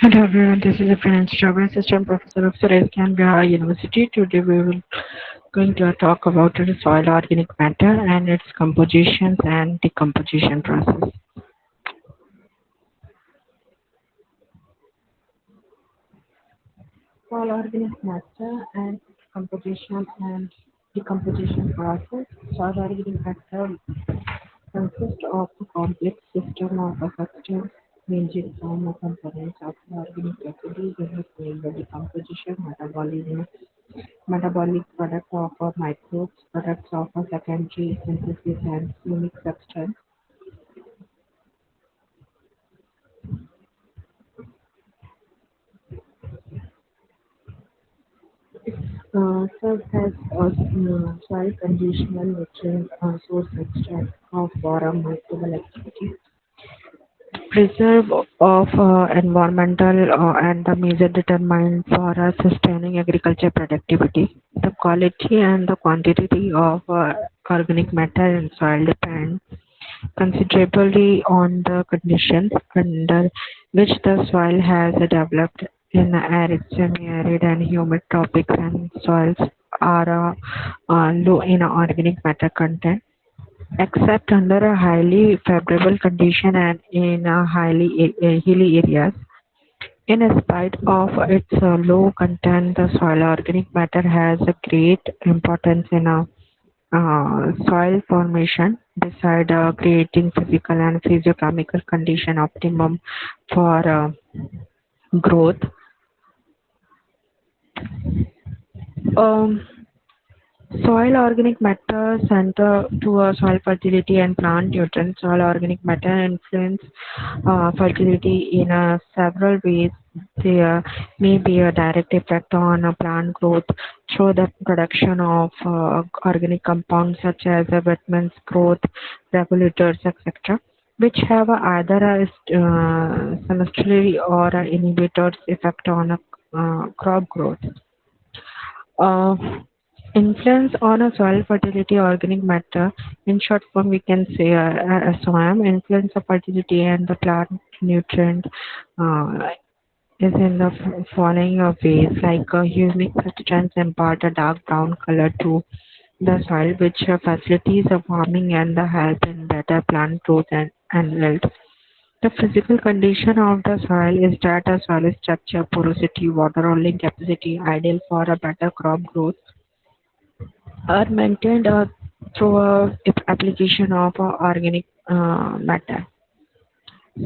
Hello everyone, this is a finance job assistant professor of Suresh Canberra University. Today we will going to talk about the soil organic matter and its compositions and decomposition process. Soil organic matter and its composition and decomposition process. Soil organic matter consists of a complex system of substances ranging from the components of the organic residues in the decomposition, metabolic products of microbes, products of secondary synthesis and unique substance. Serves as a soil conditional nutrient source extract of forum microbial activity. Preserve of environmental and the major determinant for sustaining agriculture productivity. The quality and the quantity of organic matter in soil depend considerably on the conditions under which the soil has developed. In arid, semi-arid, and humid tropics, and soils are low in organic matter content, except under a highly favorable condition and in highly hilly areas. In spite of its low content, the soil organic matter has a great importance in soil formation, beside creating physical and physiochemical condition optimum for growth. Um, Soil organic matter center to soil fertility and plant nutrients. Soil organic matter influence fertility in several ways. There may be a direct effect on plant growth through the production of organic compounds such as vitamins, growth regulators, etc., which have either a semestrally or inhibitors effect on crop growth. Uh, Influence on a soil fertility organic matter. In short form, we can say SOM. Influence of fertility and the plant nutrient uh, is in the following ways, like humic substance impart a dark brown color to the soil, which facilitates the farming and the help in better plant growth and health. The physical condition of the soil is that a soil structure, porosity, water holding capacity, ideal for a better crop growth, are maintained through application of organic matter.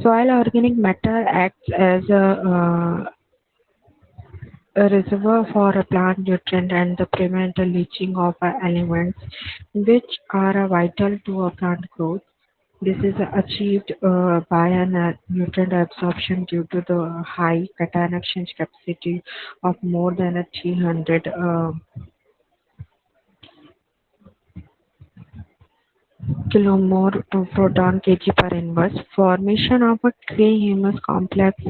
Soil organic matter acts as a reservoir for a plant nutrient and the prevent the leaching of elements which are vital to a plant growth. This is achieved by an nutrient absorption due to the high cation exchange capacity of more than 300 kilomole proton kg per inverse. Formation of a clay humus complex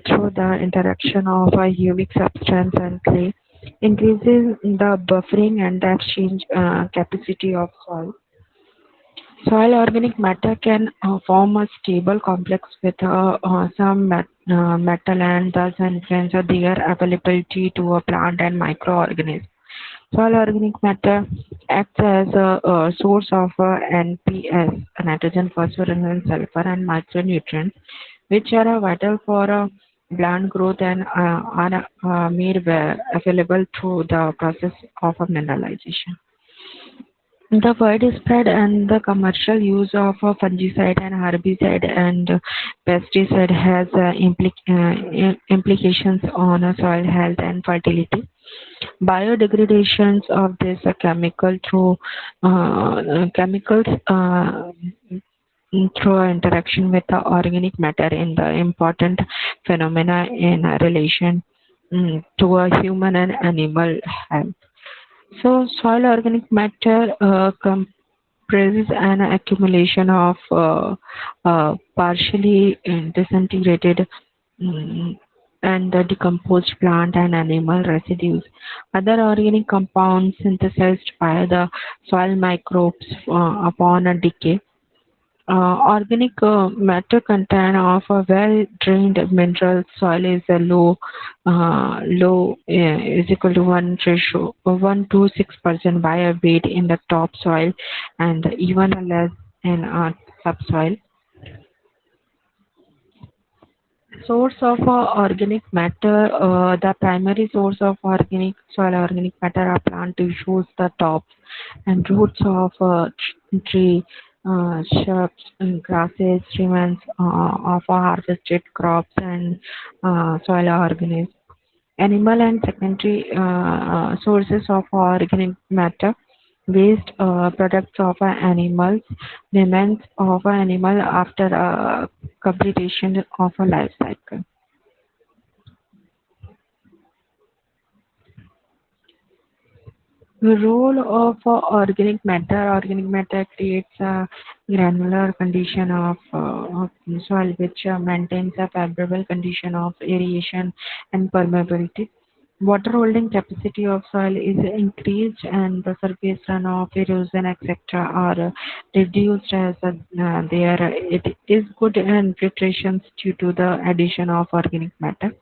through the interaction of a humic substance and clay increases the buffering and the exchange capacity of soil. Soil organic matter can form a stable complex with some metal and thus influence their availability to a plant and microorganism. Soil organic matter acts as a source of NPS, nitrogen, phosphorus, and sulfur, and micronutrients, which are vital for plant growth and are made available through the process of mineralization. The widespread and the commercial use of fungicide and herbicide and pesticide has implications on soil health and fertility. Biodegradations of this chemical through chemicals through interaction with the organic matter in the important phenomena in relation to a human and animal health. So, soil organic matter comprises an accumulation of partially disintegrated mm, and the decomposed plant and animal residues. Other organic compounds synthesized by the soil microbes upon a decay. Organic matter content of a well-drained mineral soil is a is equal to 1 to 6% by a weight in the topsoil and even less in subsoil. Source of organic matter. The primary source of organic soil organic matter are plant tissues, the tops and roots of tree, shrubs, and grasses, remains of harvested crops and soil organisms. Animal and secondary sources of organic matter. Waste products of animals, remains of animal after completion of a life cycle. The role of organic matter. Organic matter creates a granular condition of soil which maintains a favorable condition of aeration and permeability. Water holding capacity of soil is increased and the surface runoff, erosion, etc. are reduced as there it is good infiltrations due to the addition of organic matter.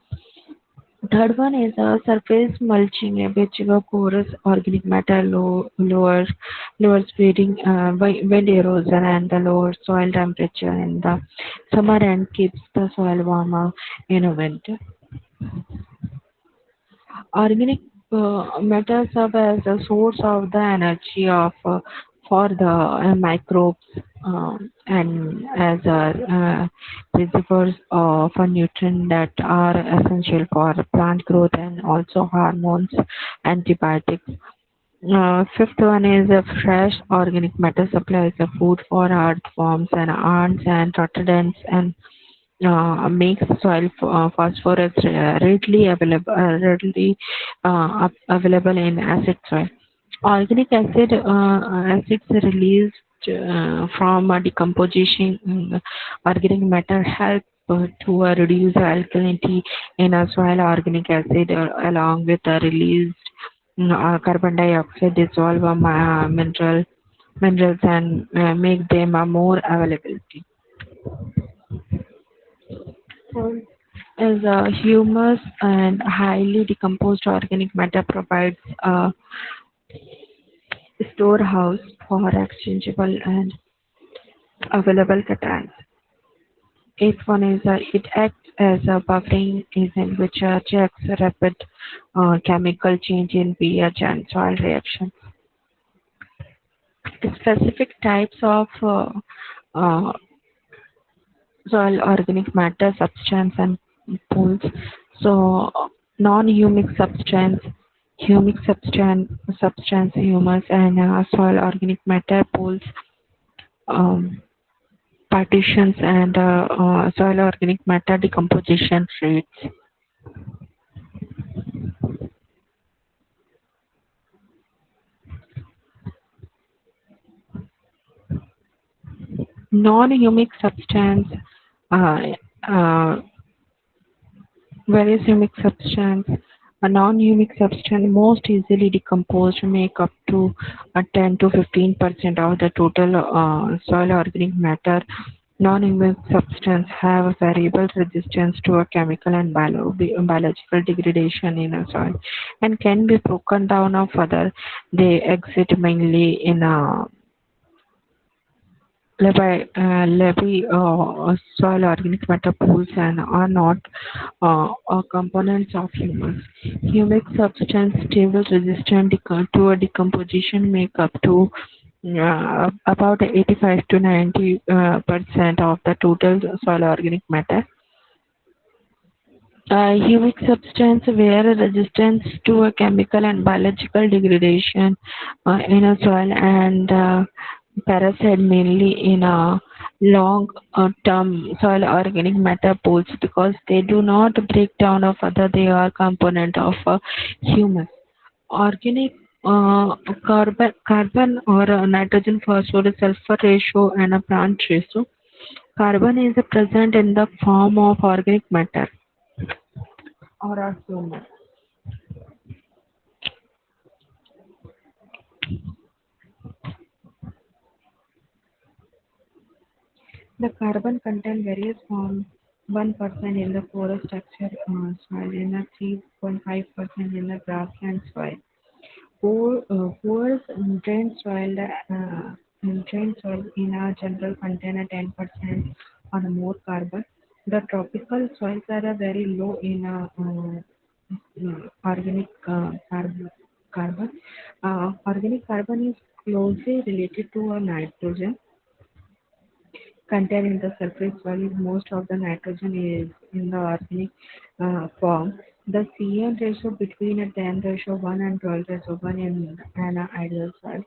Third one is surface mulching, which porous organic matter lower spreading wind erosion and the lower soil temperature in the summer and keeps the soil warmer in winter. Organic matter serve as a source of the energy of for the microbes and as reservoirs of a nutrient that are essential for plant growth and also hormones, antibiotics. Fifth one is a fresh organic matter supplies a food for earthworms and ants and rodents and makes soil phosphorus readily available in acid soil. Organic acids released from decomposition organic matter help to reduce alkalinity in a soil. Organic acid along with the released carbon dioxide dissolve minerals and make them more availability. As humus and highly decomposed organic matter provides a storehouse for exchangeable and available cations. Eighth one is it acts as a buffering agent which checks rapid chemical change in pH and soil reaction. Specific types of uh, soil organic matter substance and pools. So non-humic substance, humus, and soil organic matter pools, um, partitions, and soil organic matter decomposition rates. Non-humic substance, uh, uh, various humic substance. A non-humic substance most easily decomposed make up to 10 to 15% of the total soil organic matter. Non-humic substances have variable resistance to a chemical and biological degradation in a soil and can be broken down or further. They exist mainly in levy soil organic matter pools and are not components of humus. Humic substance stable resistant to a decomposition make up to about 85 to 90 percent of the total soil organic matter. Humic substance where resistance to a chemical and biological degradation in a soil and parasite mainly in a long term soil organic matter pools because they do not break down of other they are component of humus. Organic carbon or nitrogen phosphorus sulfur ratio and a plant ratio. Carbon is present in the form of organic matter or a humus. The carbon content varies from 1% in the porous texture soil in a 3.5% in the grassland soil. Poor drained soil in a general contain a 10% or more carbon. The tropical soils are very low in organic carbon. Organic carbon is closely related to a nitrogen contained in the surface soil. Most of the nitrogen is in the organic form. The CN ratio between a 10 ratio 1 and 12 ratio 1 in an ideal soil.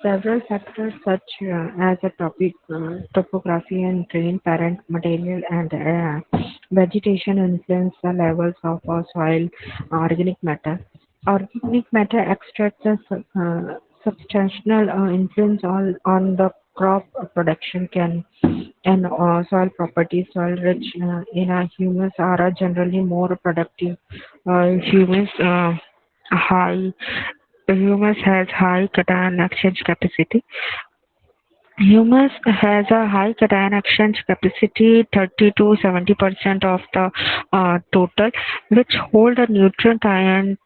Several factors such as a topography and drain parent material and vegetation influence the levels of soil organic matter. Organic matter extracts a substantial influence on the crop production can and soil properties. Soil rich in humus are generally more productive. Humus high Humus has high cation exchange capacity. Humus has a high cation exchange capacity, 30 to 70% of the total, which hold the nutrient ions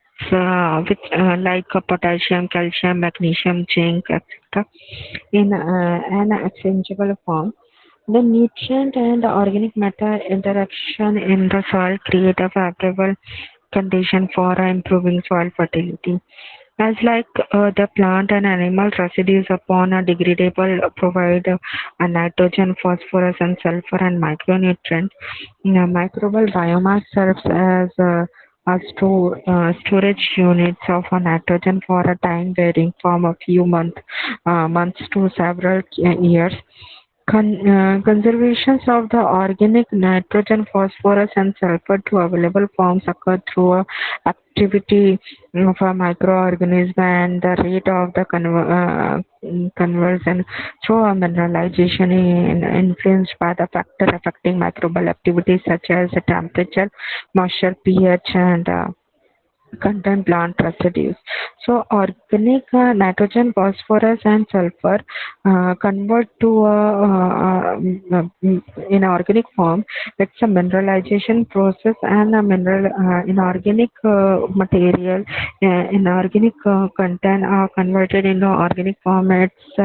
which like potassium, calcium, magnesium, zinc, etc. in an exchangeable form. The nutrient and organic matter interaction in the soil create a favorable condition for improving soil fertility. As like the plant and animal residues upon a degradable provide a nitrogen, phosphorus, and sulfur and micronutrients. Microbial biomass serves as storage units of a nitrogen for a time varying from a few months to several years. Conservations of the organic nitrogen, phosphorus, and sulfur to available forms occur through activity of a microorganism and the rate of the conversion through a mineralization influenced by the factor affecting microbial activities such as the temperature, moisture, pH, and contain plant residues. So organic nitrogen, phosphorus, and sulfur convert to in organic form. It's a mineralization process and a mineral inorganic material inorganic content are converted into organic form. It's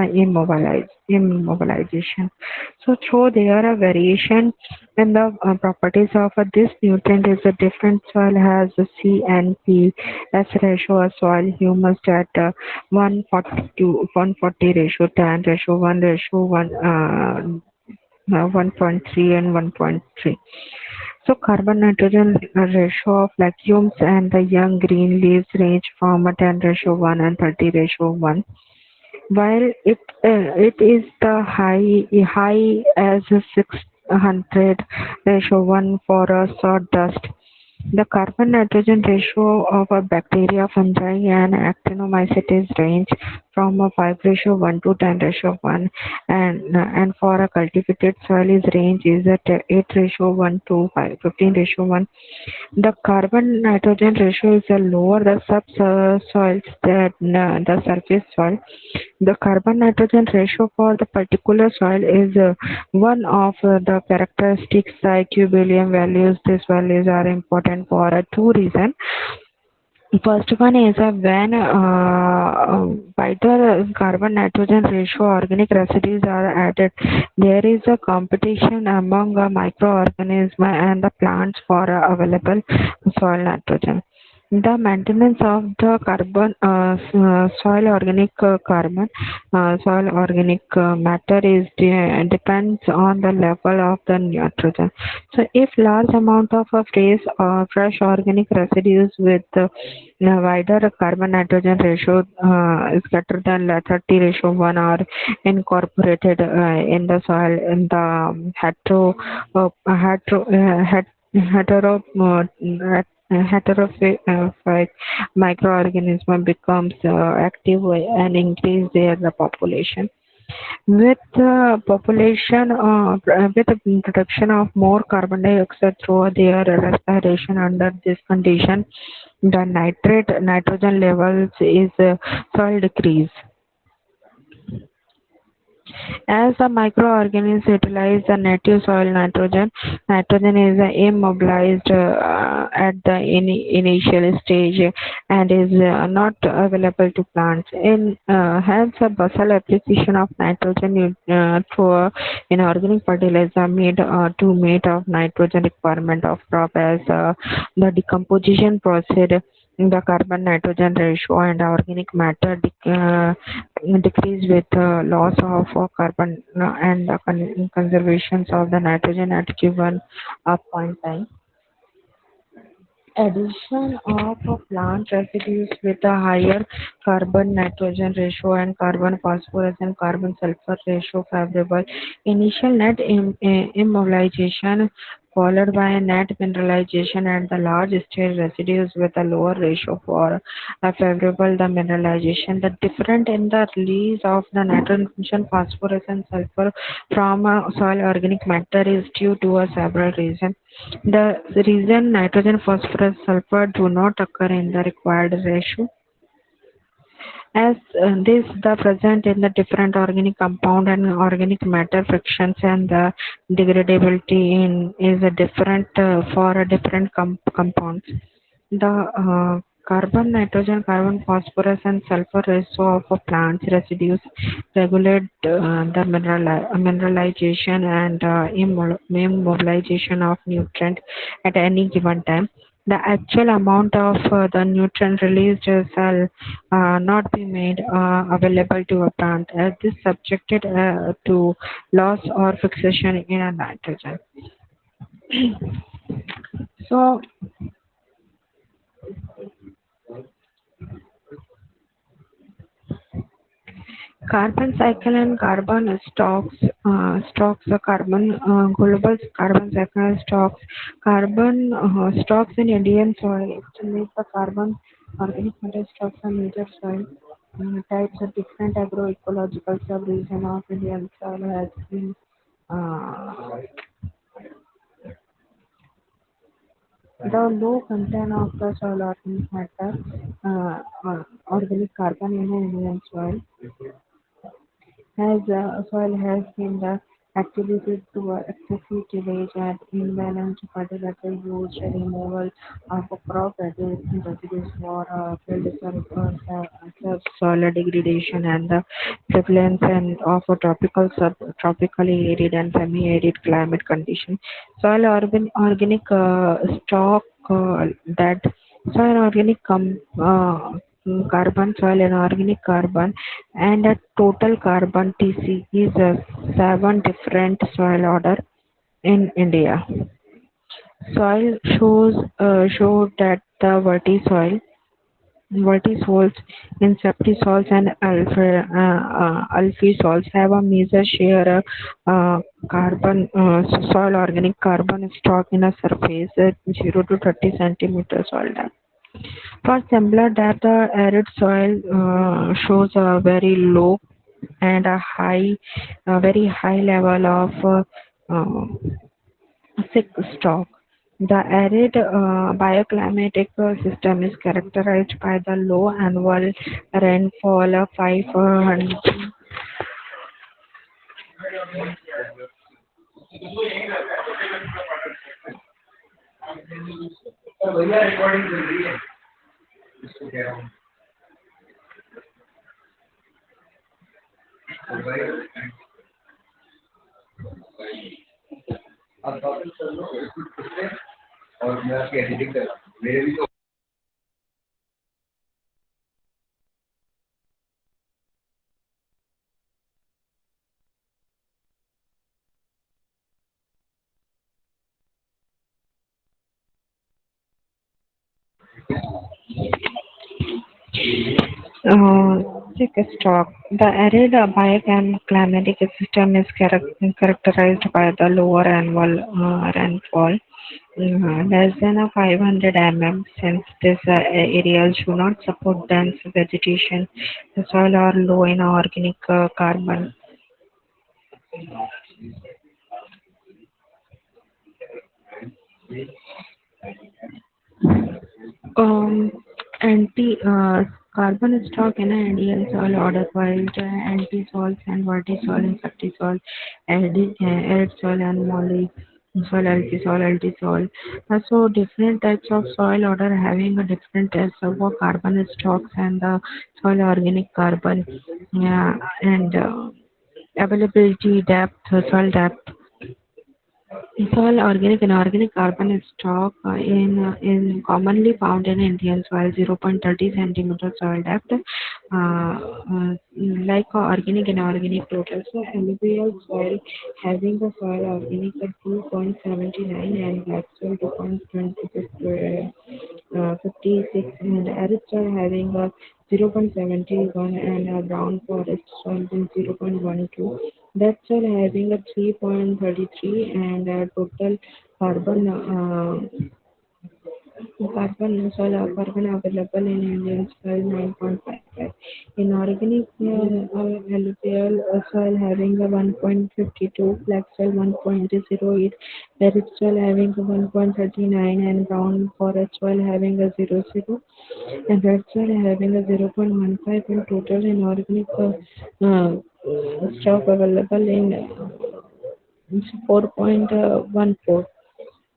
immobilization. So through there a variation in the properties of this nutrient is a different soil has a C and P S ratio of soil humus at 140 to 140 ratio, 10 ratio, 1 ratio, 1.3 and 1.3. So carbon nitrogen ratio of legumes and the young green leaves range from a 10 ratio 1 and 30 ratio 1, while it is the high as a 600 ratio 1 for a sawdust. The carbon nitrogen ratio of a bacteria, fungi, and actinomycetes range from a 5 ratio 1 to 10 ratio 1, and for a cultivated soil is range is at 8 ratio 1 to 15 ratio 1. The carbon nitrogen ratio is lower the subsoils than the surface soil. The carbon nitrogen ratio for the particular soil is one of the characteristics equilibrium values. These values are important for two reasons. First one is when by the carbon nitrogen ratio organic residues are added, there is a competition among microorganisms and the plants for available soil nitrogen. The maintenance of the carbon soil organic soil organic matter is depends on the level of the nitrogen. So if large amount of fresh organic residues with wider carbon nitrogen ratio is greater than 30 ratio 1 are incorporated in the soil in the hetero heterophyte microorganism becomes active and increase their population. With with the introduction of more carbon dioxide through their respiration under this condition, the nitrogen levels is soil decrease. As the microorganisms utilize the native soil nitrogen, nitrogen is immobilized at the initial stage and is not available to plants. Hence, a basal application of nitrogen through inorganic fertilizer made to meet of nitrogen requirement of crop as the decomposition process. The carbon nitrogen ratio and organic matter decrease with loss of carbon and conservations of the nitrogen at given point time. Addition of plant residues with a higher carbon nitrogen ratio and carbon phosphorus and carbon sulfur ratio favorable. Initial net immobilization followed by net mineralization and the large scale residues with a lower ratio for favorable the mineralization. The difference in the release of the nitrogen, phosphorus and sulfur from soil organic matter is due to several reasons. The reason nitrogen, phosphorus, sulfur do not occur in the required ratio, as this the present in the different organic compound and organic matter frictions and the degradability in is a different for a different compounds. The carbon, nitrogen, carbon, phosphorus, and sulfur ratio of a plant's residues regulate the mineralization and immobilization of nutrient at any given time. The actual amount of the nutrient released shall not be made available to a plant as this subjected to loss or fixation in a nitrogen. So carbon cycle and carbon stocks the carbon global carbon cycle stocks carbon stocks in Indian soil estimate the carbon organic matter stocks are major soil types of different agroecological sub-region of Indian soil has been uh, the low content of the soil organic matter organic carbon in Indian soil as soil has been the activity to excessive tillage and imbalance fertilizer use, removal of crop residues for field soil degradation and the prevalence and of a tropical subtropically arid and semi-arid climate condition. Soil organic stock that soil organic carbon, soil and organic carbon and a total carbon TC is a 7 different soil order in India. Soil show that the vertisols, insectisols and alphisols have a major share carbon soil organic carbon stock in a surface 0 to 30 centimeter soil depth. For similar data, arid soil shows a very low and a very high level of sick stock. The arid bioclimatic system is characterized by the low annual rainfall of 500 uh, sick stock. The arid bioclimatic system is characterized by the lower annual rainfall. Less than a 500 mm, since these areas do not support dense vegetation, the soil are low in organic carbon. Um, anti Carbon stock in an Indian soil order while anti-soils and vertisol, insectisol, arid soil and molly soil, altisol. So different types of soil order having a different types of carbon stocks and the soil organic carbon, yeah, and availability depth, soil depth. Soil organic and organic carbon stock in commonly found in Indian soil 0.30 centimeter soil depth, like organic and organic total. So alluvial soil having the soil organic at 2.79 and black soil 2.56 and arid soil having a 0.71 and a brown forest soil is 0.12. That soil having a 3.33 and a total carbon carbon available in Indian soil 9.55. In organic alluvial soil having a 1.52, black soil 1.08, red soil having a 1.39 and brown forest soil having a 0.0 and red soil having a 0.15 in total in organic stock available in 4.14.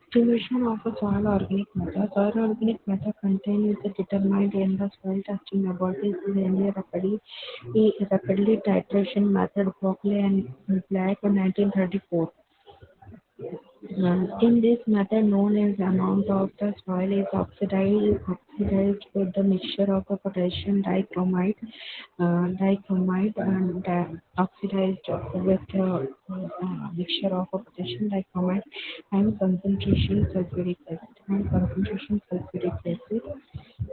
Estimation of a soil organic matter. Soil organic matter content is determined in the soil testing laboratories in a rapidly titration method, Brockley and Black in 1934. In this method, known as amount of the soil is oxidized with the mixture of the potassium dichromate and oxidized with mixture of a potassium dichromate and concentration sulfuric acid.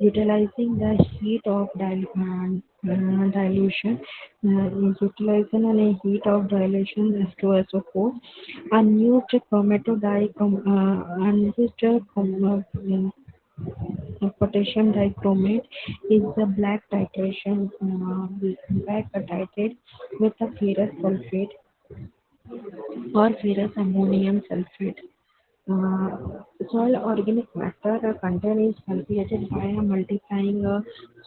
Utilizing the heat of dilution, utilizing a heat of dilution H2SO4, unused potassium dichromate is the black titrate with a ferrous sulfate or ferrous ammonium sulfate. Uh, Soil organic matter content is calculated by multiplying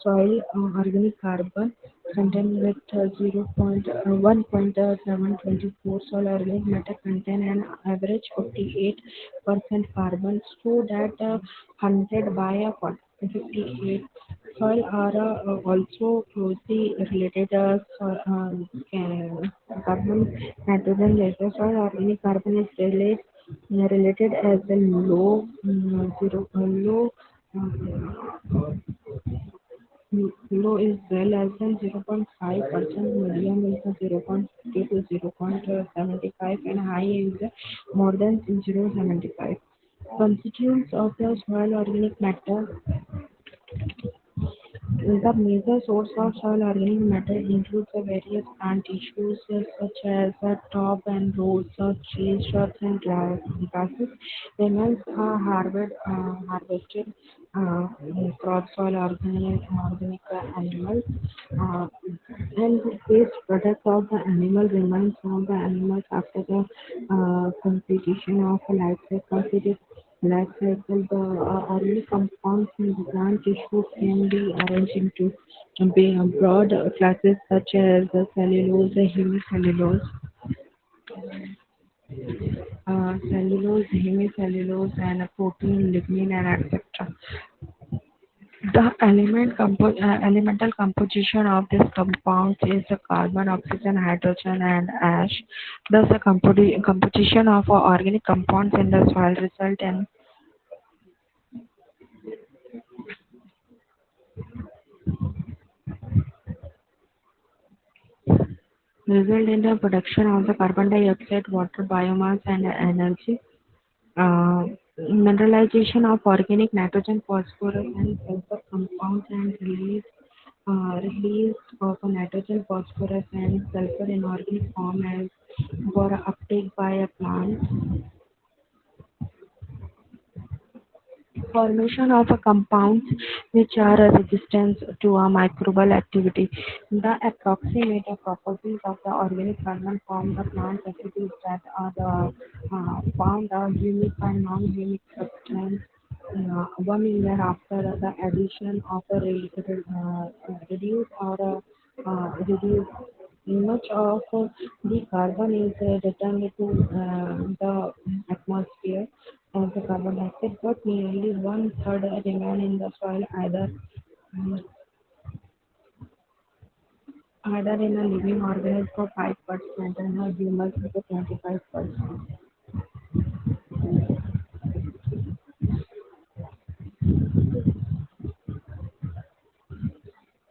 soil organic carbon content with 1.724 soil organic matter content and average 48% carbon so that 100 by 58 soil are also closely related carbon nitrogen later soil organic carbon is related as a low is less than 0.5%, medium is 0.50 to 0.75, and high is more than 0.75. Constituents of the soil organic matter. The major source of soil organic matter includes various plant tissues such as top and roots of trees, shrubs, and grasses. Remains are harvested cross soil organic animals, uh, and the waste products of the animal remains from the animals after the completion of a life cycle. The early compounds in the plant tissue can be arranged into broad classes such as cellulose, hemicellulose, hemicellulose, and protein, lignin, and etc. The elemental composition of these compounds is the carbon, oxygen, hydrogen, and ash. Thus, the composition of organic compounds in the soil result in the production of the carbon dioxide, water, biomass, and energy. Uh, Mineralization of organic nitrogen, phosphorus, and sulfur compounds and release of nitrogen, phosphorus, and sulfur in organic form as for uptake by a plant. Formation of compounds which are resistant to a microbial activity. The approximate properties of the organic carbon form the plant residues that are found are unique and non-unique substance. 1 year after the addition of a reduced or reduced much of the carbon is returned to the atmosphere as the carbon dioxide, but nearly one third remain in the soil either in a living organism for 5% and a humus for 25%.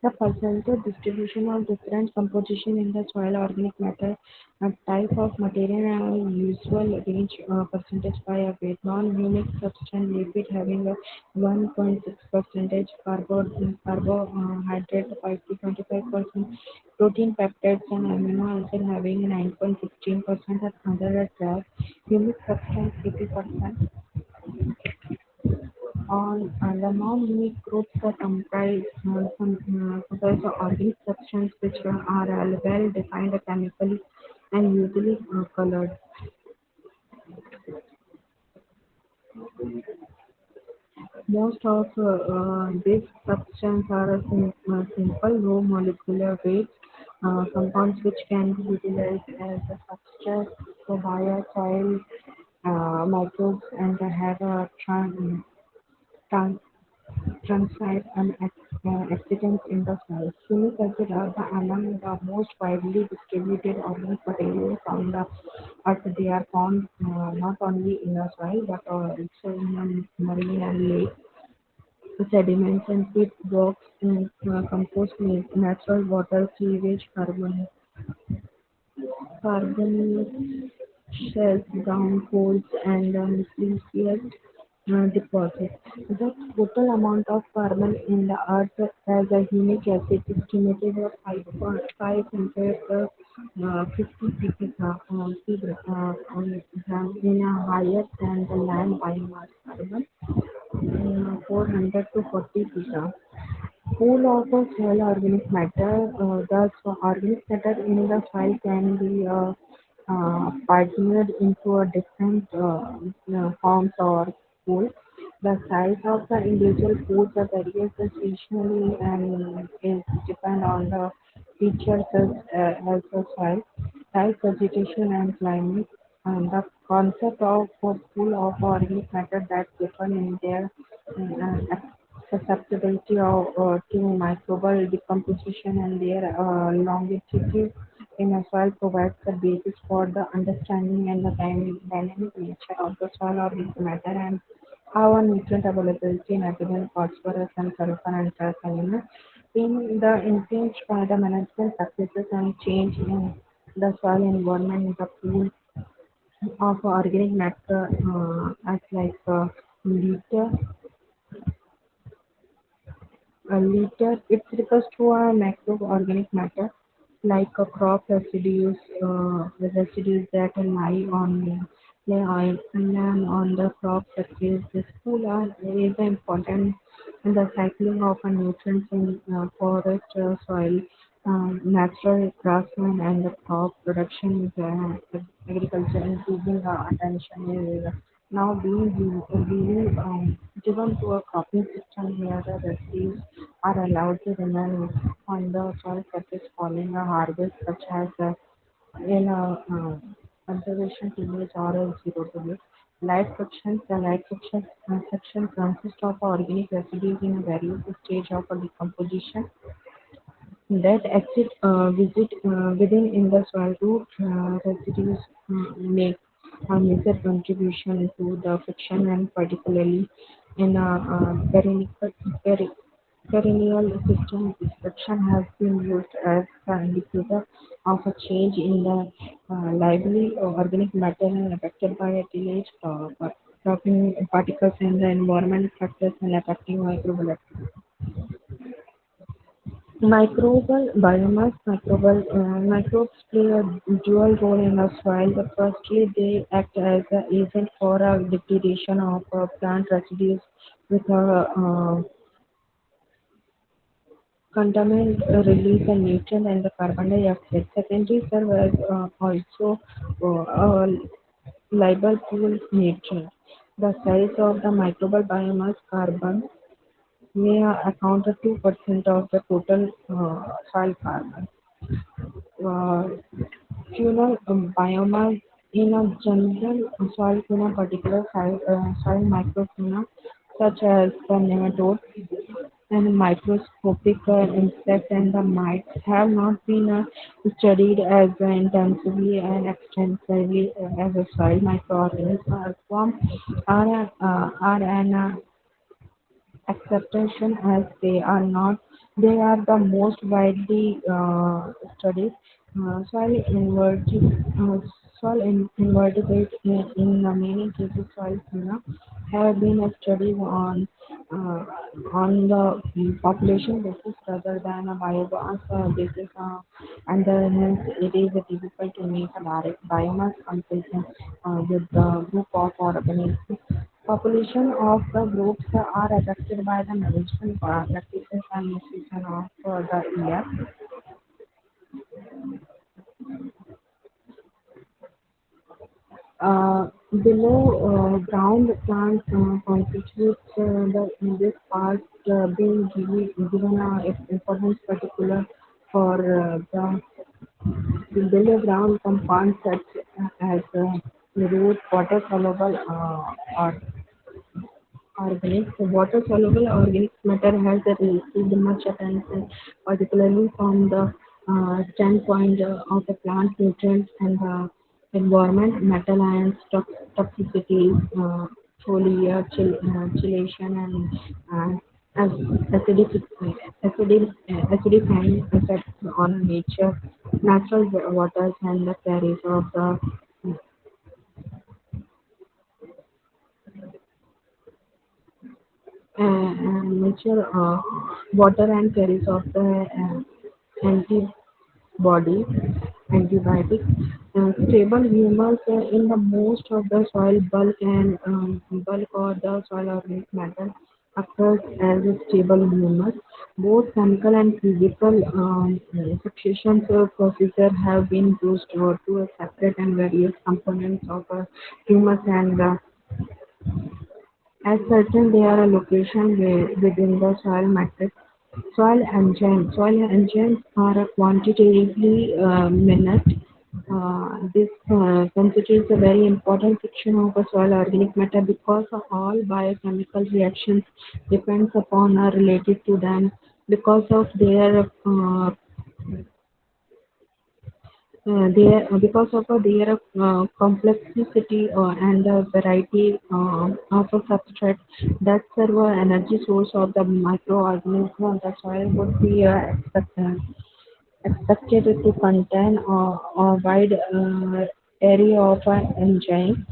The percentage distribution of different composition in the soil organic matter and type of material and usual range percentage by a weight. Non-humic substance lipid having a 1.6 percentage, carbohydrate 5 to 25%, protein peptides and amino acid having 9.16% and other track. Humic substance 80%. All the non-unique groups that comprise the organic substances which are well defined chemically and usually colored. Most of these substances are simple low molecular weight compounds which can be utilized as a substrate for biosoil microbes and have a trans Transcribe and accidents in the soil. Humic acid are among the most widely distributed organic materials on the earth. They are found not only in the soil but also in marine and lake sediments and pit rocks and compost waste, natural water, sewage, carbon shells, brown coals, and nucleus deposits. The total amount of carbon in the earth as a humic acid is estimated at 550 in a higher than the land biomass carbon 400 to 40 pica. Pool of the soil organic matter. The organic matter in the soil can be partnered into a different forms or pools. The size of the individual pools are varies seasonally and is depend on the features as the soil, type, vegetation, and climate. And the concept of a pool of organic matter that differ in their uh, susceptibility to microbial decomposition and their longevity in a soil provides the basis for the understanding and the dynamic nature of the soil organic matter and how a nutrient availability, nitrogen, phosphorus, and sulfur and trace elements being the influenced by the management practices and change in the soil environment in the pool of organic matter as like liter it refers to a macroorganic matter like a crop residues that lie on the crop surface. This pool is important in the cycling of nutrients in forest, soil, natural grassland, and the crop production. Agriculture, increasing attention is now being given to a cropping system where the residues are allowed to remain on the soil surface following a harvest, such as in a conservation tillage or a zero tillage. The light section consists of organic residues in various stage of decomposition that exit visit within in the soil. Root residues make a major contribution to the friction and particularly in a perennial system. This friction has been used as an indicator of a change in the lively organic matter affected by a tillage, dropping particles in the environment factors and affecting microbial. Microbes play a dual role in the soil. Firstly, they act as an agent for a degradation of plant residues with a contaminant release and nutrient and the carbon dioxide. Secondly, serve as also a liable pool nutrient. The size of the microbial biomass carbon may account for 2% of the total soil carbon. Uh, Fuel biomass in a general soil in a particular soil microfauna such as the nematodes and microscopic insects and the mites have not been studied as intensively and extensively as a soil microorganisms. Form are an acceptation as they are the most widely studied soil uh, invertebrates in many cases soil phenomena have been studied uh, on the population basis rather than a biomass basis and hence it is difficult to make a direct biomass comparison with the group of organisms. Population of the groups are affected by the management practices and nutrition of the year. Below ground plants constitute in this part being given importance particular for the below ground compounds such as root, water soluble or organic. Water soluble organic matter has received much attention, particularly from the standpoint of the plant nutrients and the environment, metal ions, toxicity, chelation, and acidic, acidifying effects on nature, natural waters, and the carries of the nature water and carries of the antibody antibiotics stable humus in the most of the soil bulk or the soil organic matter occurs as a stable humus. Both chemical and physical fixation procedures have been used to separate and various components of humus and as certain they are a location within the soil matrix. Soil enzymes. Soil enzymes are a quantitatively minute. This constitutes a very important section of a soil organic matter because all biochemical reactions depends upon or related to them because of their complexity and the variety of a substrate that serve an energy source of the microorganism, the soil would be expected to contain a wide area of an enzyme.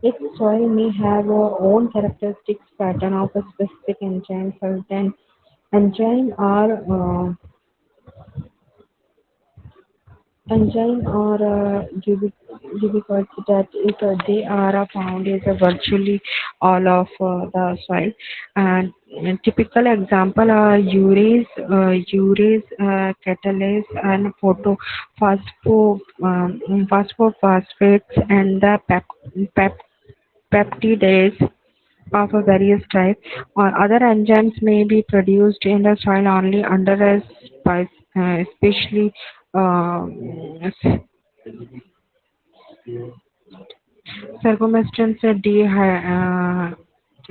Its soil may have a own characteristics pattern of a specific enzyme. Certain enzymes are enzyme or ubiquitous that if they are found is virtually all of the soil. And typical example are catalase, and phosphophosphates, and the pep, peptidase of a various type or other enzymes may be produced in the soil only under a especially uh, circumstance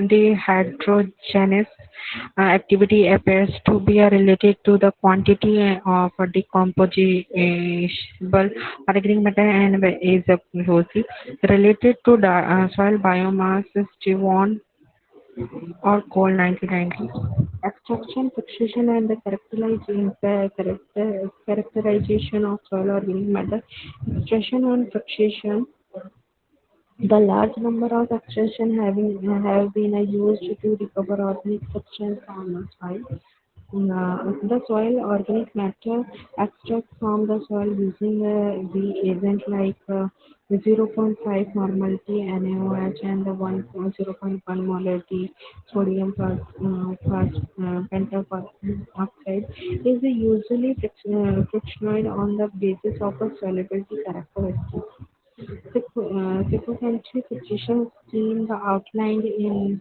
dehydrogenase activity appears to be related to the quantity of decomposable organic matter and is closely related to the soil biomass. Stevon or Coal 1990. Extraction, fixation, and the characterization of soil organic matter. Extraction and fixation. The large number of extraction have been used to recover organic substance from the soil. The soil organic matter extract from the soil using a reagent like zero point 0.5 normality NaOH and the 0 0.1 molarity sodium pentoxide is usually frictionoid on the basis of a solubility characteristic. Sequential fixation scheme the outlined in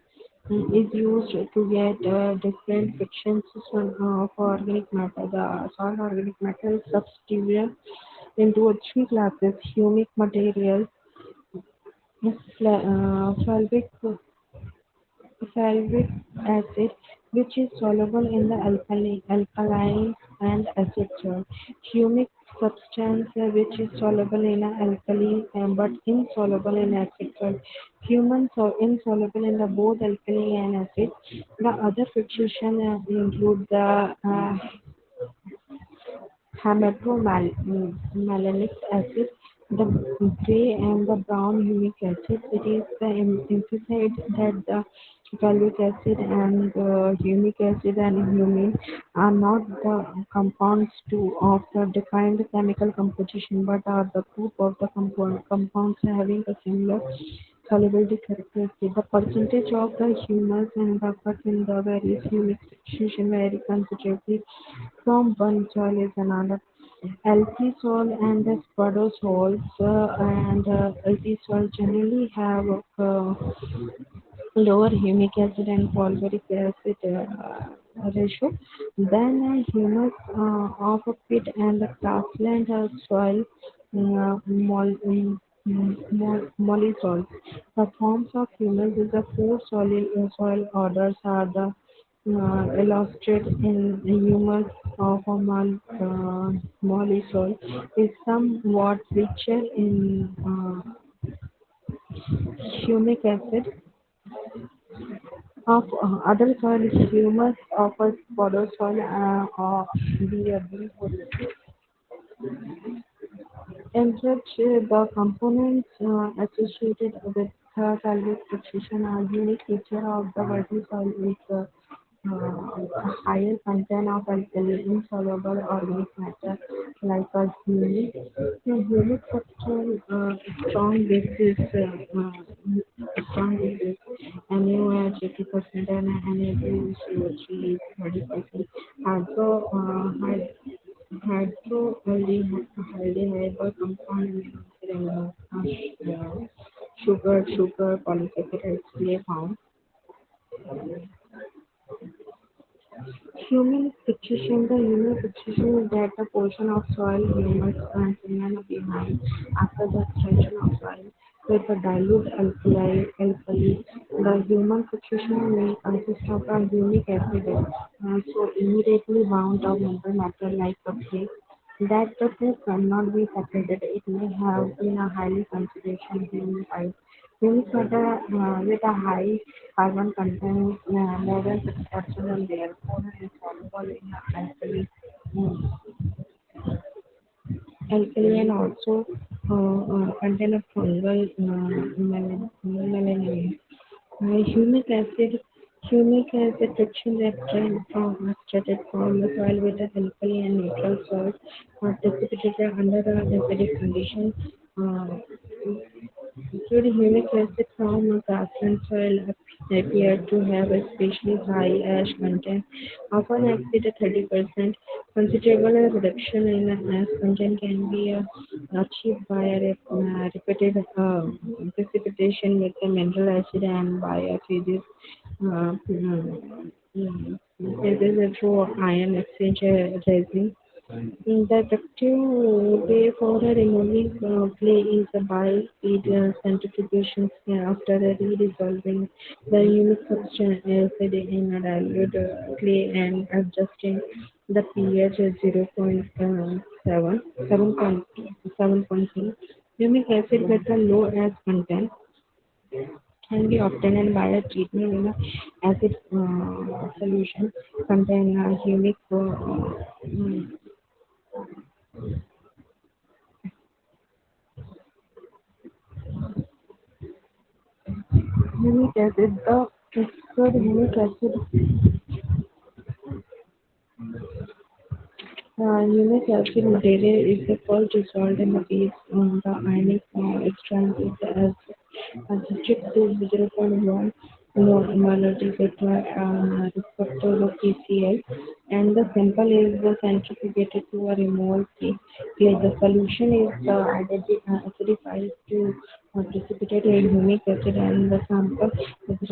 is used to get different frictions for organic matter. The soil organic matter is subdivided into three classes: humic material, fulvic Fulvic acid, which is soluble in the alkaline and acid salt. Humic substance, which is soluble in a alkali but insoluble in acid salt. Human insoluble in the both alkali and acid. The other fixation include the hamartomalonic acid, the gray and the brown humic acid. It is the emphasized that the gallic acid and humic acid and humin are not the compounds of the defined chemical composition, but are the group of the compounds having a similar solubility characteristic. The percentage of the humus and the fat in the various humic substitution vary considerably from one soil is another. Algae soil and the spadosols and algae soil generally have lower humic acid and phosphoric acid ratio than humus of a pit and the grassland soil molly soil. The forms of humus is the four soil orders are the illustrated in the humus of a molly soil is somewhat richer in humic acid of other soil humus offers fodder soil or the enrich the components associated with pelvic fixation are unique feature of the vertical soil with a higher content of alkali insoluble organic matter like a humic. The humic structure strong basis strong basis NaOH 80% and Na2CO3 is 30%. Hydro hydroaldehyde compound in sugar polysaccharides play found. Human fixation the human fixation is that the portion of soil humus remain behind after the extraction of soil with a dilute alkali. The human fixation may consist of a humic acid, so immediately bound of mineral matter like a clay that the two cannot be separated. It may have been a highly concentration humic Humic matter with a high carbon content more than 6% and therefore is soluble in alkali and also contain a fungal melanin. Humic acid friction reactant extracted from the soil with the alkali and neutral soil are precipitated under the acidic condition. Uh, Good humic acid from a grassland soil appear to have especially high ash content, often exceed 30%. Considerable reduction in ash content can be achieved by repeated precipitation with the mineral acid and by a phases through ion exchange resin. The effective way for removing clay is by speed centrifugation after re-dissolving the humic substance acid in a dilute clay and adjusting the pH at 7.3. Humic acid with a low ash content can be obtained by a treatment in a acid solution contain humic humic acid. The fixed humic acid humic acid material is the first dissolved in the base on the ionic strength is as strict to 0.1. normality with respect to the PCL, and the sample is centrifugated to a remote place. The solution is acidified to precipitate a humic acid, and the sample is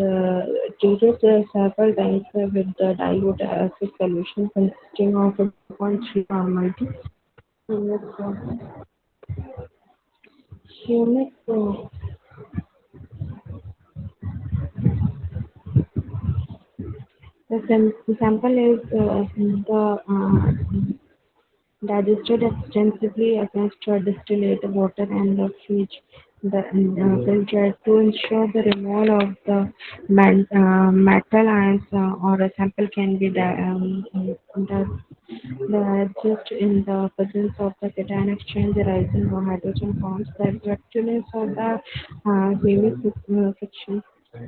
treated several times with the dilute acid solution consisting of 2.3 multi humic humic the sample is digested extensively against distillate water and filtered to ensure the removal of the metal ions or a sample can be digest in the presence of the cation exchange rising or hydrogen bonds. The effectiveness of the chemic friction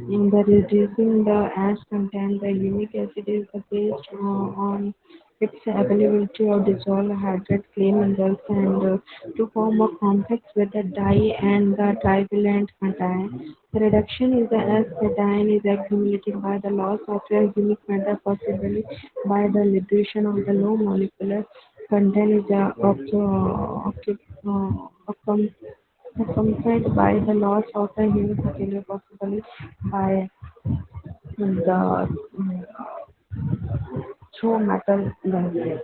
in the reducing the ash content, the humic acid is based on its availability of dissolved hydrate clay minerals and to form a complex with the dye and the trivalent cation. The reduction is the as cation is accumulated by the loss of a humic matter, possibly by the liberation of the low molecular content is accom- accompanied by the loss of the humic material, possibly by the through metal language.